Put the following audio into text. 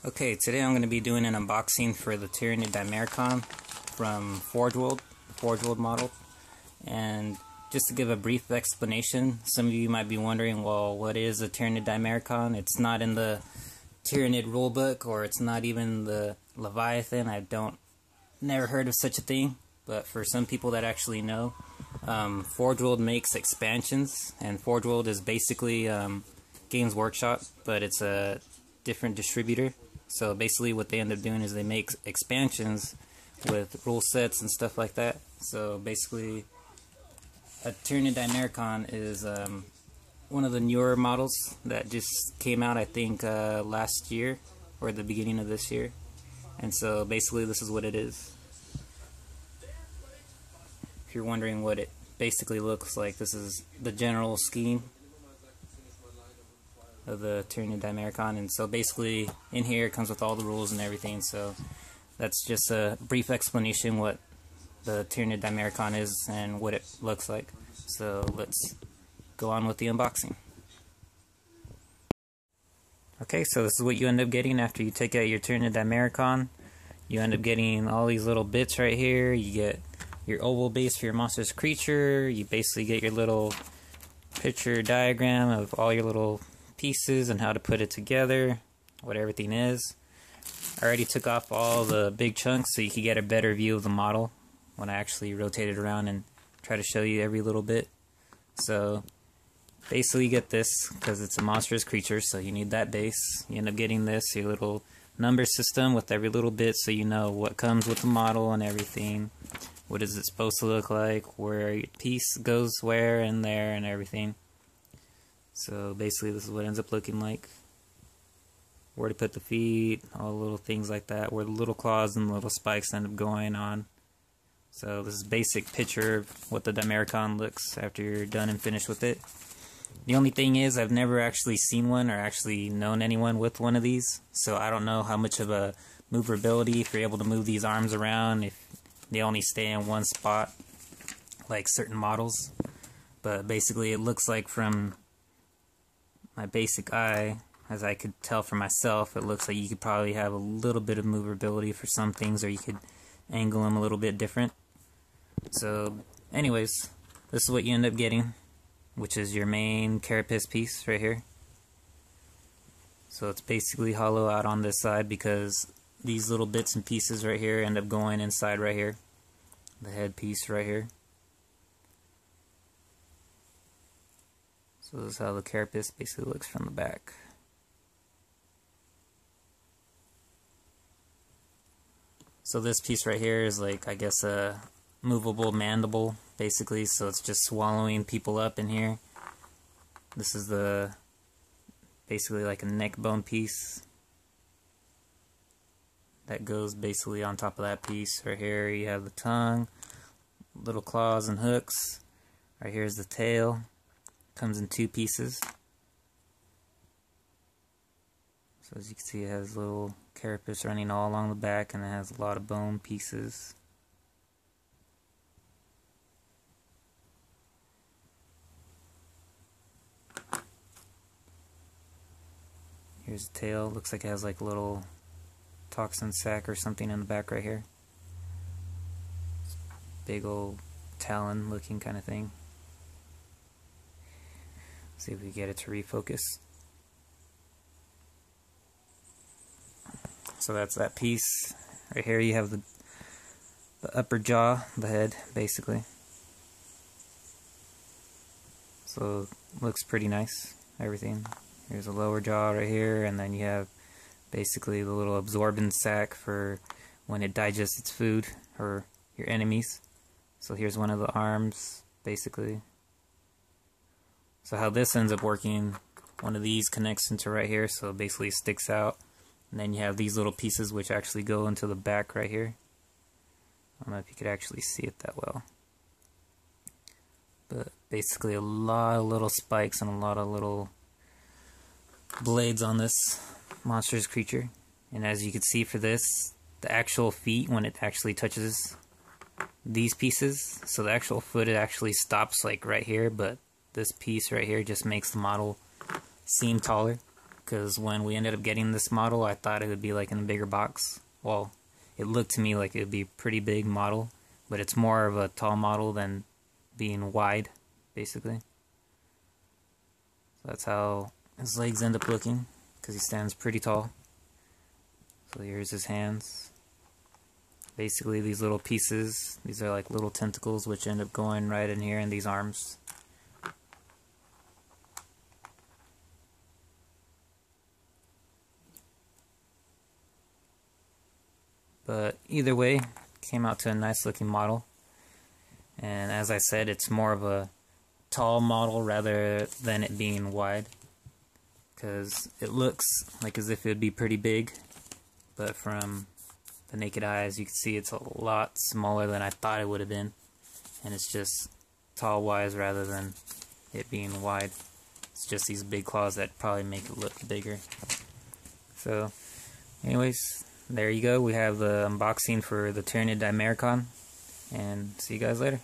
Okay, today I'm going to be doing an unboxing for the Tyranid Dimachaeron from Forge World Model. And just to give a brief explanation, some of you might be wondering, well, what is a Tyranid Dimachaeron? It's not in the Tyranid rulebook, or it's not even the Leviathan. Never heard of such a thing, but for some people that actually know, Forge World makes expansions, and Forge World is basically Games Workshop, but it's a different distributor. So basically what they end up doing is they make expansions with rule sets and stuff like that. So basically a Tyranid Dimachaeron is one of the newer models that just came out, I think, last year or the beginning of this year. And so basically this is what it is. If you're wondering what it basically looks like, this is the general scheme of the Tyranid Dimachaeron. And so basically in here it comes with all the rules and everything. So that's just a brief explanation what the Tyranid Dimachaeron is and what it looks like. So let's go on with the unboxing. Okay, so this is what you end up getting after you take out your Tyranid Dimachaeron. You end up getting all these little bits right here. You get your oval base for your monstrous creature. You basically get your little picture diagram of all your little pieces and how to put it together, what everything is. I already took off all the big chunks so you can get a better view of the model when I actually rotate it around and try to show you every little bit. So basically you get this because it's a monstrous creature, so you need that base. You end up getting this, your little number system with every little bit, so you know what comes with the model and everything. What is it supposed to look like, where your piece goes where and there and everything. So basically this is what it ends up looking like. Where to put the feet, all the little things like that, where the little claws and the little spikes end up going on. So this is a basic picture of what the Dimachaeron looks after you're done and finished with it. The only thing is I've never actually seen one or actually known anyone with one of these, so I don't know how much of a maneuverability, if you're able to move these arms around, if they only stay in one spot like certain models. But basically it looks like, from my basic eye, as I could tell for myself, it looks like you could probably have a little bit of maneuverability for some things, or you could angle them a little bit different. So anyways, this is what you end up getting, which is your main carapace piece right here. So it's basically hollow out on this side because these little bits and pieces right here end up going inside right here, the head piece right here. So this is how the carapace basically looks from the back. So this piece right here is like, I guess, a movable mandible, basically, so it's just swallowing people up in here. This is the basically like a neck bone piece that goes basically on top of that piece. Right here you have the tongue, little claws and hooks. Right here is the tail. Comes in two pieces. So as you can see, it has little carapace running all along the back, and it has a lot of bone pieces. Here's the tail. Looks like it has like a little toxin sac or something in the back right here. Big old talon looking kind of thing. See if we get it to refocus. So that's that piece. Right here you have the upper jaw, the head, basically. So looks pretty nice, everything. Here's a lower jaw right here, and then you have basically the little absorbent sac for when it digests its food, or your enemies. So here's one of the arms, basically. So how this ends up working, one of these connects into right here, so it basically sticks out. And then you have these little pieces which actually go into the back right here. I don't know if you could actually see it that well. But basically a lot of little spikes and a lot of little blades on this monstrous creature. And as you can see for this, the actual feet, when it actually touches these pieces, so the actual foot, it actually stops like right here, but this piece right here just makes the model seem taller. because when we ended up getting this model, I thought it would be like in a bigger box. Well, it looked to me like it would be a pretty big model, but it's more of a tall model than being wide, basically. So that's how his legs end up looking, because he stands pretty tall. So here's his hands. Basically these little pieces, these are like little tentacles which end up going right in here in these arms. But either way, came out to a nice looking model. And as I said, it's more of a tall model rather than it being wide, because it looks like as if it would be pretty big, but from the naked eye, as you can see, it's a lot smaller than I thought it would have been, and it's just tall wise rather than it being wide. It's just these big claws that probably make it look bigger. So anyways, there you go. We have the unboxing for the Tyranid Dimachaeron, and see you guys later.